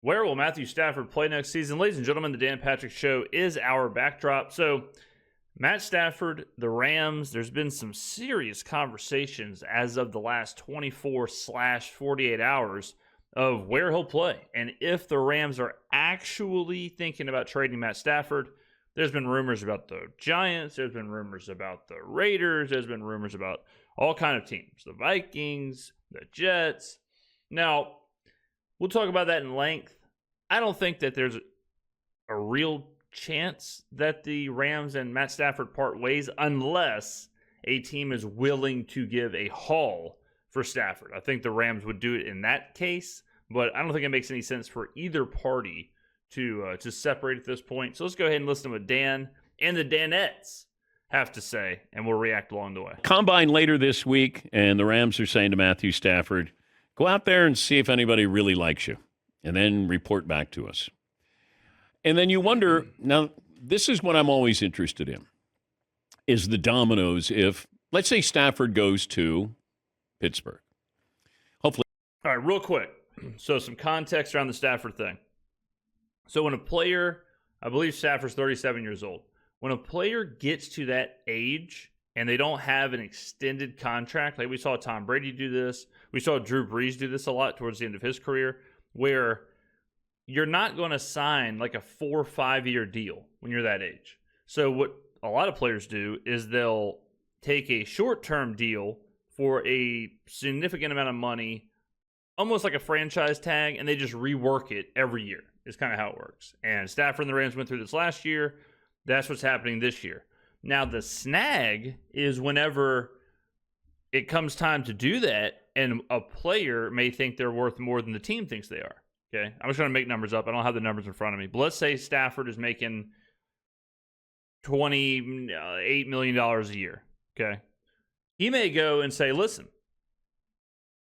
Where will Matthew Stafford play next season? Ladies and gentlemen, the Dan Patrick Show is our backdrop. So, Matt Stafford, the Rams, there's been some serious conversations as of the last 24/48 hours of where he'll play. And if the Rams are actually thinking about trading Matt Stafford, there's been rumors about the Giants, there's been rumors about the Raiders, there's been rumors about all kind of teams, the Vikings, the Jets. Now, we'll talk about that in length. I don't think that there's a real chance that the Rams and Matt Stafford part ways unless a team is willing to give a haul for Stafford. I think the Rams would do it in that case, but I don't think it makes any sense for either party to separate at this point. So let's go ahead and listen to what Dan and the Danettes have to say, and we'll react along the way. Combine later this week, and the Rams are saying to Matthew Stafford, go out there and see if anybody really likes you, and then report back to us. And then you wonder, now, this is what I'm always interested in, is the dominoes if, let's say Stafford goes to Pittsburgh. Hopefully. All right, real quick. So some context around the Stafford thing. So when a player, I believe Stafford's 37 years old, when a player gets to that age and they don't have an extended contract, like we saw Tom Brady do this, we saw Drew Brees do this a lot towards the end of his career, where you're not going to sign like a 4 or 5 year deal when you're that age. So what a lot of players do is they'll take a short-term deal for a significant amount of money, almost like a franchise tag, and they just rework it every year. Is kind of how it works. And Stafford and the Rams went through this last year. That's what's happening this year. Now, the snag is whenever it comes time to do that, and a player may think they're worth more than the team thinks they are. Okay? I'm just going to make numbers up. I don't have the numbers in front of me. But let's say Stafford is making $28 million a year. Okay? He may go and say, listen,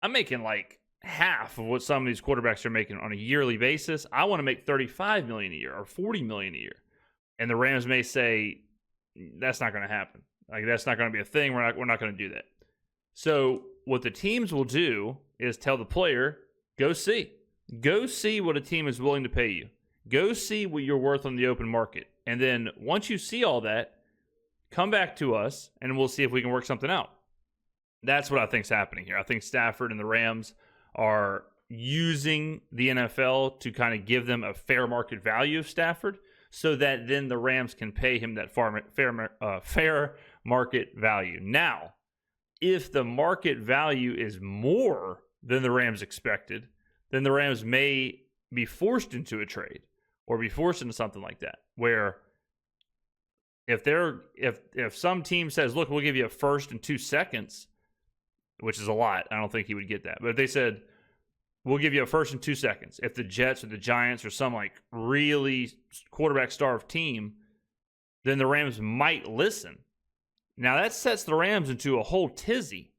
I'm making like half of what some of these quarterbacks are making on a yearly basis. I want to make $35 million a year or $40 million a year. And the Rams may say, that's not going to happen. Like, that's not going to be a thing. We're not going to do that. So what the teams will do is tell the player, go see what a team is willing to pay you. Go see what you're worth on the open market. And then once you see all that, come back to us and we'll see if we can work something out. That's what I think is happening here. I think Stafford and the Rams are using the NFL to kind of give them a fair market value of Stafford so that then the Rams can pay him that fair market value. Now, if the market value is more than the Rams expected, then the Rams may be forced into a trade or be forced into something like that, where if some team says, look, we'll give you a first and 2 seconds, which is a lot. I don't think he would get that. But if they said, we'll give you a first and 2 seconds, if the Jets or the Giants or some like really quarterback-starved team, then the Rams might listen. Now, that sets the Rams into a whole tizzy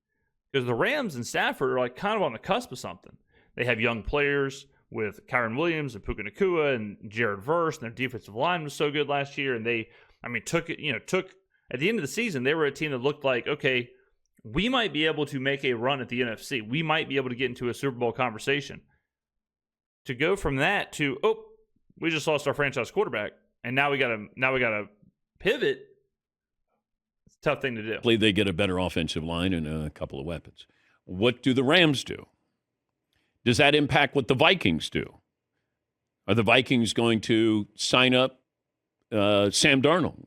because the Rams and Stafford are like kind of on the cusp of something. They have young players with Kyron Williams and Puka Nacua and Jared Verse, and their defensive line was so good last year. And they, took at the end of the season, they were a team that looked like, okay, we might be able to make a run at the NFC. We might be able to get into a Super Bowl conversation. To go from that to, we just lost our franchise quarterback, and now we got to pivot. It's a tough thing to do. Hopefully they get a better offensive line and a couple of weapons. What do the Rams do? Does that impact what the Vikings do? Are the Vikings going to sign up Sam Darnold?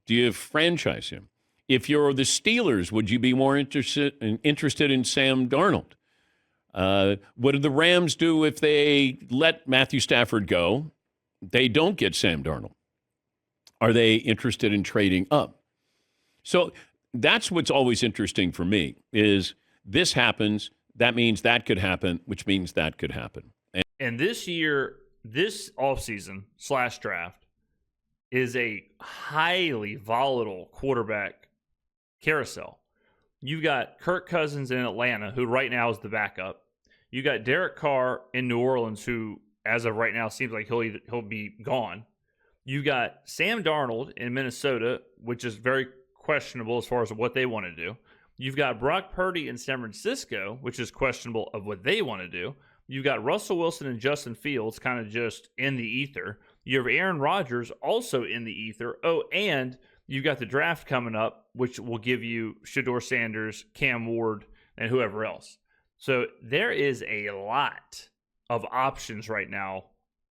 Do you franchise him? If you're the Steelers, would you be more interested in Sam Darnold? What do the Rams do if they let Matthew Stafford go? They don't get Sam Darnold. Are they interested in trading up? So that's what's always interesting for me is this happens, that means that could happen, which means that could happen. And this year, this offseason / draft is a highly volatile quarterback carousel. You got Kirk Cousins in Atlanta, who right now is the backup. You got Derek Carr in New Orleans, who as of right now seems like he'll be gone. You got Sam Darnold in Minnesota, which is very questionable as far as what they want to do. You've got Brock Purdy in San Francisco, which is questionable of what they want to do. You've got Russell Wilson and Justin Fields kind of just in the ether. You have Aaron Rodgers also in the ether. Oh, and you've got the draft coming up, which will give you Shedeur Sanders, Cam Ward, and whoever else. So there is a lot of options right now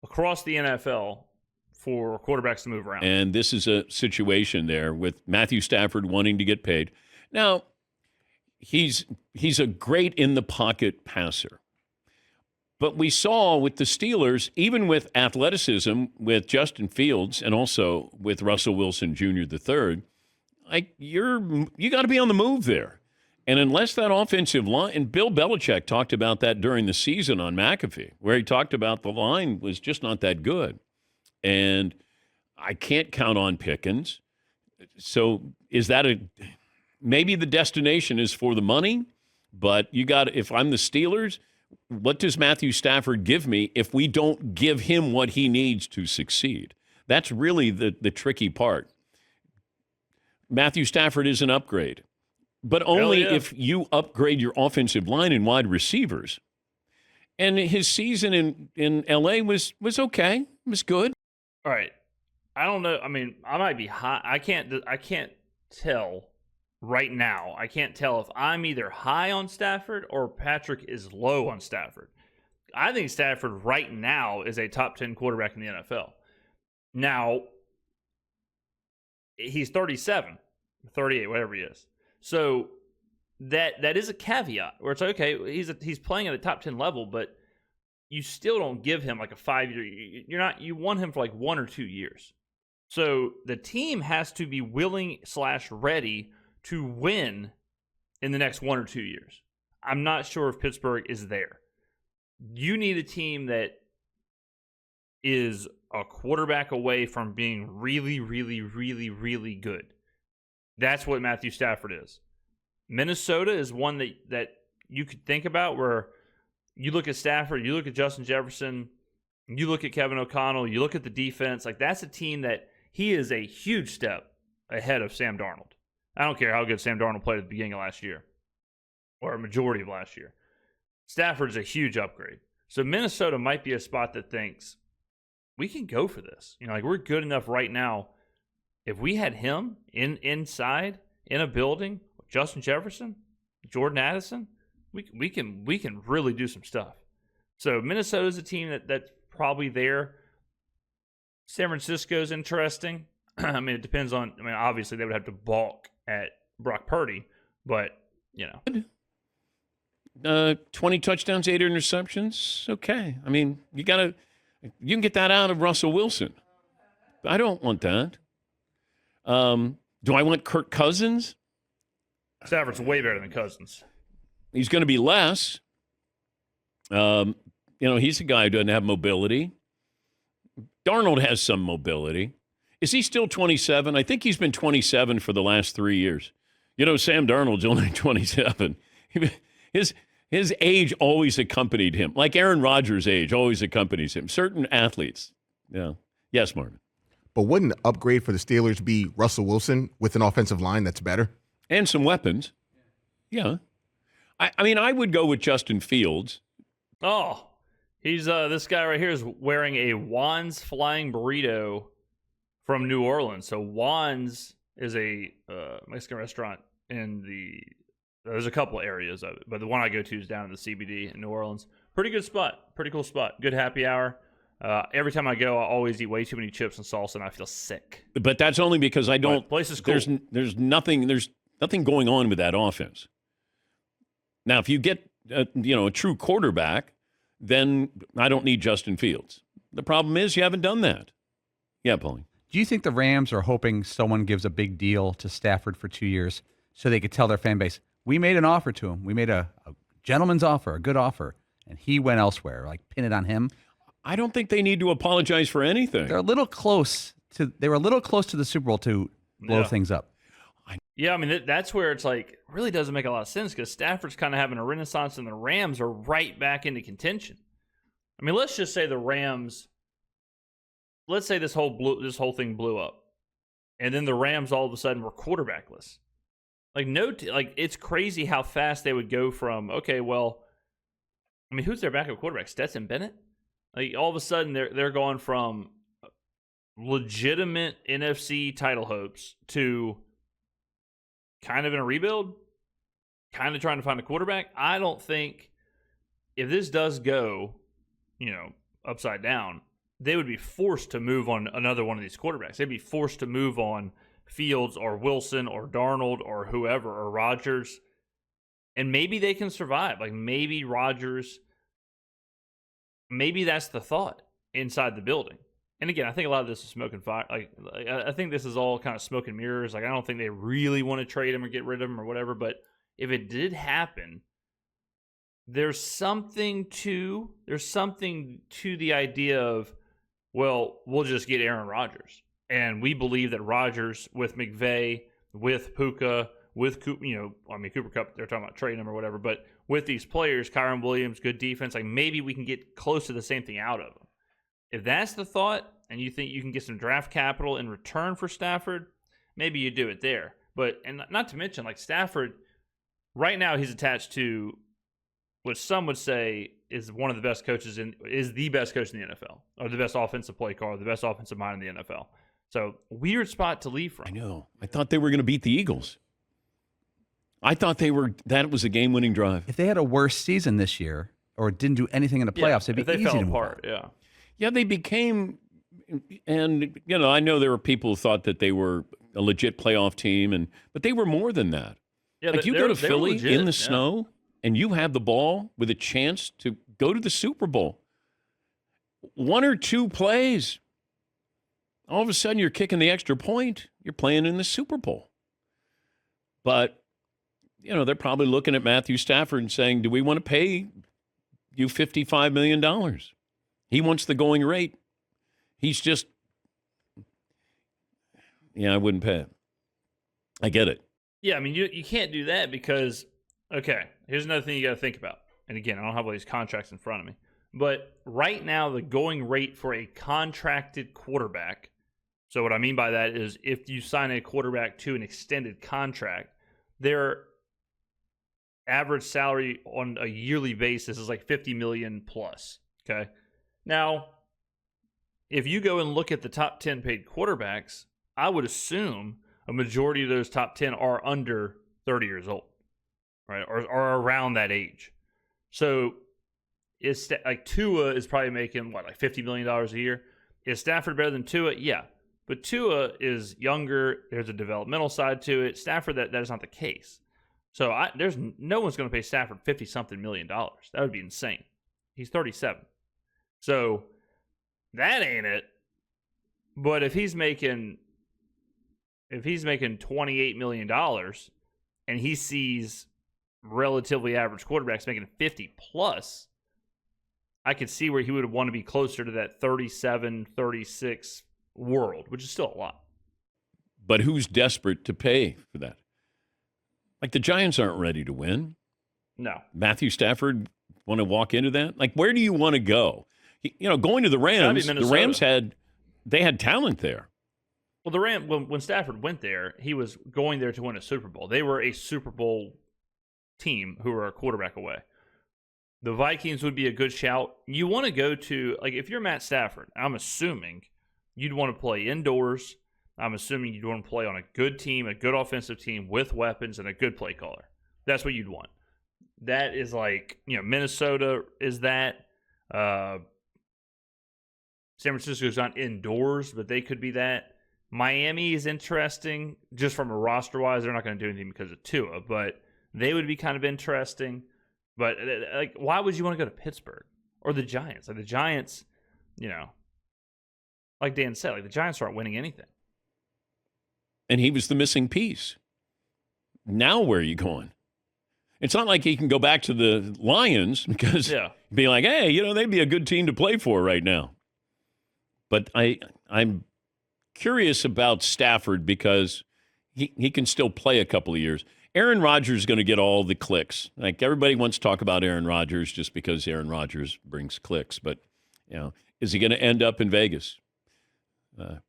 across the NFL for quarterbacks to move around. And this is a situation there with Matthew Stafford wanting to get paid. Now, he's a great in-the-pocket passer. But we saw with the Steelers, even with athleticism, with Justin Fields and also with Russell Wilson Jr. III, you got to be on the move there. And unless that offensive line, and Bill Belichick talked about that during the season on McAfee, where he talked about the line was just not that good. And I can't count on Pickens. So is that maybe the destination is for the money, but if I'm the Steelers, what does Matthew Stafford give me if we don't give him what he needs to succeed? That's really the tricky part. Matthew Stafford is an upgrade, but only if you upgrade your offensive line and wide receivers. And his season in L.A. was okay. It was good. All right. I don't know. I mean, I might be high. I can't tell right now. I can't tell if I'm either high on Stafford or Patrick is low on Stafford. I think Stafford right now is a top 10 quarterback in the NFL. Now, he's 37, 38, whatever he is. So that is a caveat where it's okay. He's playing at a top 10 level, but you still don't give him like a 5-year. You want him for like 1 or 2 years. So the team has to be willing/ready to win in the next 1 or 2 years. I'm not sure if Pittsburgh is there. You need a team that is a quarterback away from being really, really, really, really good. That's what Matthew Stafford is. Minnesota is one that you could think about where you look at Stafford, you look at Justin Jefferson, you look at Kevin O'Connell, you look at the defense. Like, that's a team that he is a huge step ahead of Sam Darnold. I don't care how good Sam Darnold played at the beginning of last year or a majority of last year. Stafford's a huge upgrade. So Minnesota might be a spot that thinks, we can go for this. We're good enough right now. If we had him inside in a building, Justin Jefferson, Jordan Addison, we can really do some stuff. So Minnesota's a team that's probably there. San Francisco's interesting. It depends on. Obviously they would have to balk at Brock Purdy, but 20 touchdowns, 8 interceptions. Okay, you can get that out of Russell Wilson. I don't want that. Do I want Kirk Cousins? Stafford's way better than Cousins. He's going to be less. He's a guy who doesn't have mobility. Darnold has some mobility. Is he still 27? I think he's been 27 for the last 3 years. Sam Darnold's only 27. His age always accompanied him, like Aaron Rodgers' age always accompanies him. Certain athletes. Yeah. Yes, Marvin. But wouldn't an upgrade for the Steelers be Russell Wilson with an offensive line that's better? And some weapons. Yeah. I would go with Justin Fields. Oh, he's this guy right here is wearing a Juan's Flying Burrito from New Orleans. So Juan's is a Mexican restaurant there's a couple areas of it, but the one I go to is down in the CBD in New Orleans. Pretty good spot. Pretty cool spot. Good happy hour. Every time I go, I always eat way too many chips and salsa, and I feel sick. But that's only because I don't. But the place is cool. There's nothing going on with that offense. Now, if you get a true quarterback, then I don't need Justin Fields. The problem is you haven't done that. Yeah, Paulie. Do you think the Rams are hoping someone gives a big deal to Stafford for 2 years so they could tell their fan base, we made an offer to him. We made a gentleman's offer, a good offer, and he went elsewhere, like pin it on him? I don't think they need to apologize for anything. They were a little close to the Super Bowl to blow things up. Yeah, that's where it's like, really doesn't make a lot of sense because Stafford's kind of having a renaissance and the Rams are right back into contention. Let's just say the Rams, let's say this whole thing blew up and then the Rams all of a sudden were quarterbackless. It's crazy how fast they would go from, okay, well, I mean, who's their backup quarterback? Stetson Bennett? Like, all of a sudden, they're going from legitimate NFC title hopes to kind of in a rebuild, kind of trying to find a quarterback. I don't think if this does go, upside down, they would be forced to move on another one of these quarterbacks. They'd be forced to move on Fields or Wilson or Darnold or whoever or Rodgers. And maybe they can survive. Like, maybe Rodgers, maybe that's the thought inside the building. And again, I think a lot of this is smoke and fire. Like, I think this is all kind of smoke and mirrors. Like, I don't think they really want to trade him or get rid of him or whatever. But if it did happen, there's something to the idea of, well, we'll just get Aaron Rodgers. And we believe that Rodgers with McVay, with Puka, with Cooper Kupp, they're talking about trading him or whatever. But with these players, Kyron Williams, good defense, like maybe we can get close to the same thing out of them. If that's the thought, and you think you can get some draft capital in return for Stafford, maybe you do it there. But, and not to mention, like, Stafford, right now he's attached to what some would say is one of the best coaches is the best coach in the NFL, or the best offensive play caller, the best offensive mind in the NFL. So, weird spot to leave from. I know. I thought they were going to beat the Eagles. I thought that was a game-winning drive. If they had a worse season this year or didn't do anything in the playoffs, it'd be easy to move on. Yeah, they became, and I know there were people who thought that they were a legit playoff team, but they were more than that. Yeah, like, you go to Philly in the snow, and you have the ball with a chance to go to the Super Bowl. One or two plays, all of a sudden you're kicking the extra point. You're playing in the Super Bowl. But, they're probably looking at Matthew Stafford and saying, do we want to pay you $55 million? He wants the going rate. He's just, I wouldn't pay it. I get it. Yeah, I mean, you can't do that because, okay, here's another thing you got to think about. And again, I don't have all these contracts in front of me. But right now, the going rate for a contracted quarterback, so what I mean by that is if you sign a quarterback to an extended contract, their average salary on a yearly basis is like $50 million plus, okay? Now, if you go and look at the top 10 paid quarterbacks, I would assume a majority of those top 10 are under 30 years old, right? Or around that age. So it's like Tua is probably making, like $50 million a year. Is Stafford better than Tua? Yeah. But Tua is younger. There's a developmental side to it. Stafford, that is not the case. So there's no one's going to pay Stafford $50-something million. That would be insane. He's 37. So that ain't it. But if he's making $28 million and he sees relatively average quarterbacks making 50 plus, I could see where he would want to be closer to that 37, 36 world, which is still a lot. But who's desperate to pay for that? Like, the Giants aren't ready to win. No. Matthew Stafford want to walk into that? Like, where do you want to go? Going to the Rams, they had talent there. Well, the Rams, when Stafford went there, he was going there to win a Super Bowl. They were a Super Bowl team who were a quarterback away. The Vikings would be a good shout. You want to go to, like, if you're Matt Stafford, I'm assuming you'd want to play indoors. I'm assuming you'd want to play on a good team, a good offensive team with weapons and a good play caller. That's what you'd want. That is like, Minnesota is that. San Francisco's not indoors, but they could be that. Miami is interesting just from a roster-wise. They're not going to do anything because of Tua, but they would be kind of interesting. But, like, why would you want to go to Pittsburgh or the Giants? Like, the Giants, like Dan said, like, the Giants aren't winning anything. And he was the missing piece. Now where are you going? It's not like he can go back to the Lions because be like, hey, they'd be a good team to play for right now. But I'm curious about Stafford because he can still play a couple of years. Aaron Rodgers is going to get all the clicks. Like, everybody wants to talk about Aaron Rodgers just because Aaron Rodgers brings clicks. But, is he going to end up in Vegas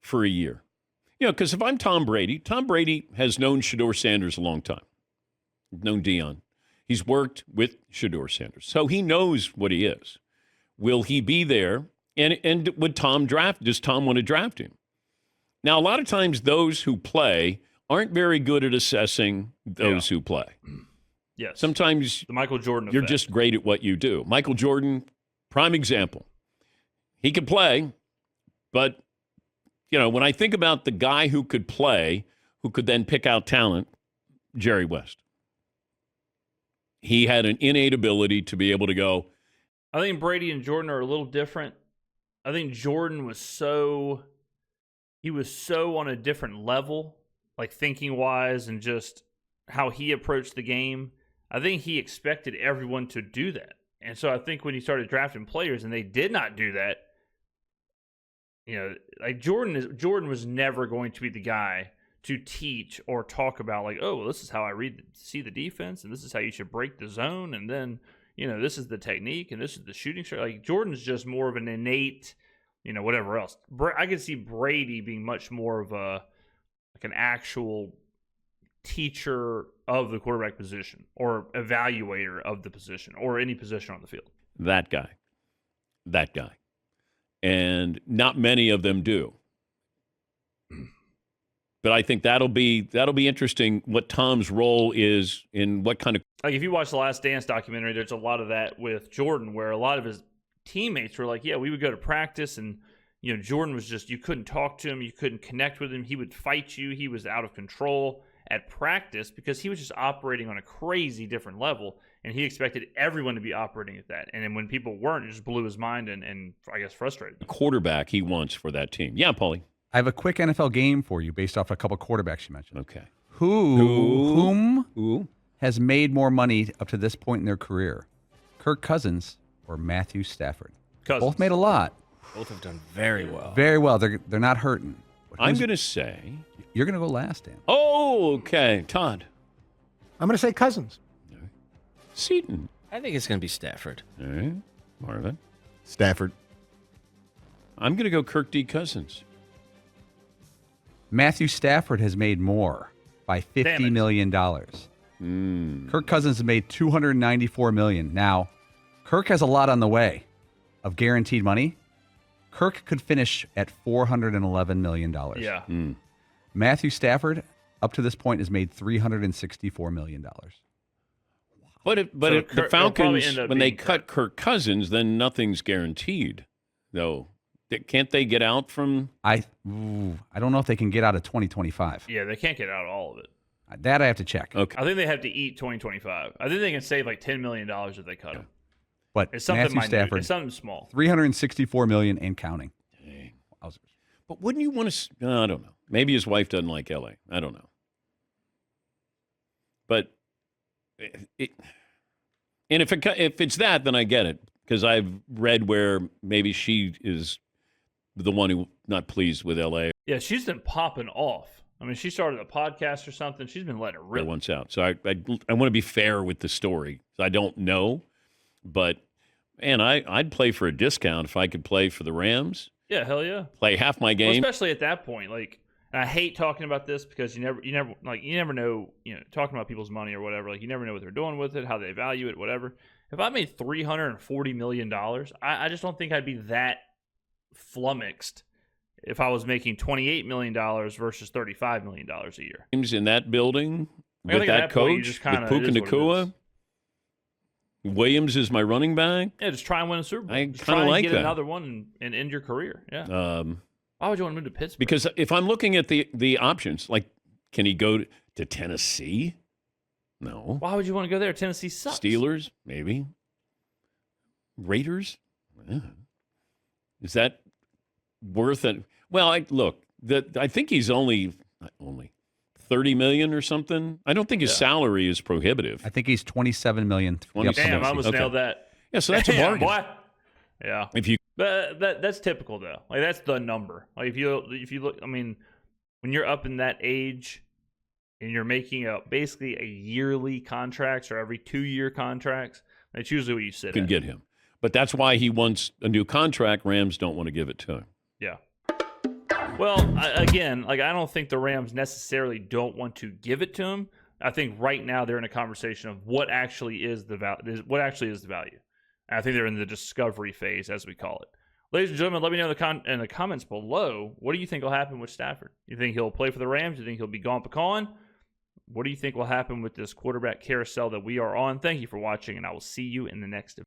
for a year? Because if I'm Tom Brady has known Shedeur Sanders a long time. Known Dion. He's worked with Shedeur Sanders, so he knows what he is. Will he be there? And would Tom draft? Does Tom want to draft him? Now, a lot of times those who play aren't very good at assessing those who play. Yes. Sometimes the Michael Jordan you're effect. just great at what you do. Michael Jordan, prime example. He could play, but, when I think about the guy who could play, who could then pick out talent, Jerry West. He had an innate ability to be able to go. I think Brady and Jordan are a little different. I think Jordan was so on a different level, like thinking-wise and just how he approached the game. I think he expected everyone to do that. And so I think when he started drafting players and they did not do that, like Jordan was never going to be the guy to teach or talk about like, oh, well, this is how I see the defense, and this is how you should break the zone, and then, this is the technique, and this is the shooting shot. Like, Jordan's just more of an innate, whatever else. I could see Brady being much more of an actual teacher of the quarterback position or evaluator of the position or any position on the field. That guy. And not many of them do. But I think that'll be interesting what Tom's role is in what kind of. Like if you watch the Last Dance documentary, there's a lot of that with Jordan where a lot of his teammates were like, yeah, we would go to practice and, Jordan was just, you couldn't talk to him. You couldn't connect with him. He would fight you. He was out of control at practice because he was just operating on a crazy different level. And he expected everyone to be operating at that. And then when people weren't, it just blew his mind and I guess frustrated him. Quarterback he wants for that team. Yeah, Paulie. I have a quick NFL game for you based off a couple quarterbacks you mentioned. Okay. Whom has made more money up to this point in their career? Kirk Cousins or Matthew Stafford? Cousins. Both made a lot. Both have done very well. Very well. They're not hurting. I'm going to say. You're going to go last, Dan. Oh, okay. Todd. I'm going to say Cousins. Seaton. I think it's going to be Stafford. All right. Marvin. Stafford. I'm going to go Kirk D. Cousins. Matthew Stafford has made more by $50 million. Kirk Cousins has made $294 million. Now, Kirk has a lot on the way of guaranteed money. Kirk could finish at $411 million. Yeah. Matthew Stafford, up to this point, has made $364 million. But if the Falcons, when they cut Kirk Cousins, then nothing's guaranteed, though. Can't they get out from? I don't know if they can get out of 2025. Yeah, they can't get out of all of it. That I have to check. Okay. I think they have to eat 2025. I think they can save like $10 million if they cut him. But It's something Matthew minute. Stafford, It's something small. $364 million and counting. Dang. But wouldn't you want to? I don't know. Maybe his wife doesn't like L.A. I don't know. But if it's that, then I get it because I've read where maybe she is the one who not pleased with L.A. Yeah, she's been popping off. I mean, she started a podcast or something. She's been letting it rip. Once out. So I want to be fair with the story. I don't know, but man, I'd play for a discount if I could play for the Rams. Yeah, hell yeah. Play half my game, well, especially at that point. Like, and I hate talking about this because you never know. Talking about people's money or whatever. Like, you never know what they're doing with it, how they value it, whatever. If I made $340 million, I just don't think I'd be that flummoxed if I was making $28 million versus $35 million a year. Teams in that building I with that coach, with Puka Nacua. Williams is my running back. Yeah, just try and win a Super Bowl. I just kind of like get that. another one and end your career. Yeah. Why would you want to move to Pittsburgh? Because if I'm looking at the options, like, can he go to Tennessee? No. Why would you want to go there? Tennessee sucks. Steelers, maybe. Raiders? Yeah. Is that worth it? Well, I think he's only $30 million or something. I don't think his salary is prohibitive. I think he's $27 million. Damn, I almost nailed that. Yeah, so that's a bargain. Boy. Yeah. But that's typical though. Like that's the number. Like if you look, I mean, when you're up in that age and you're making basically a yearly contracts or every 2-year contracts, that's usually what you sit can at. Get him. But that's why he wants a new contract. Rams don't want to give it to him. Yeah. Well, again, like I don't think the Rams necessarily don't want to give it to him. I think right now they're in a conversation of what actually is the value. And I think they're in the discovery phase, as we call it. Ladies and gentlemen, let me know in the comments below, what do you think will happen with Stafford? You think he'll play for the Rams? You think he'll be gone pecan? What do you think will happen with this quarterback carousel that we are on? Thank you for watching, and I will see you in the next video.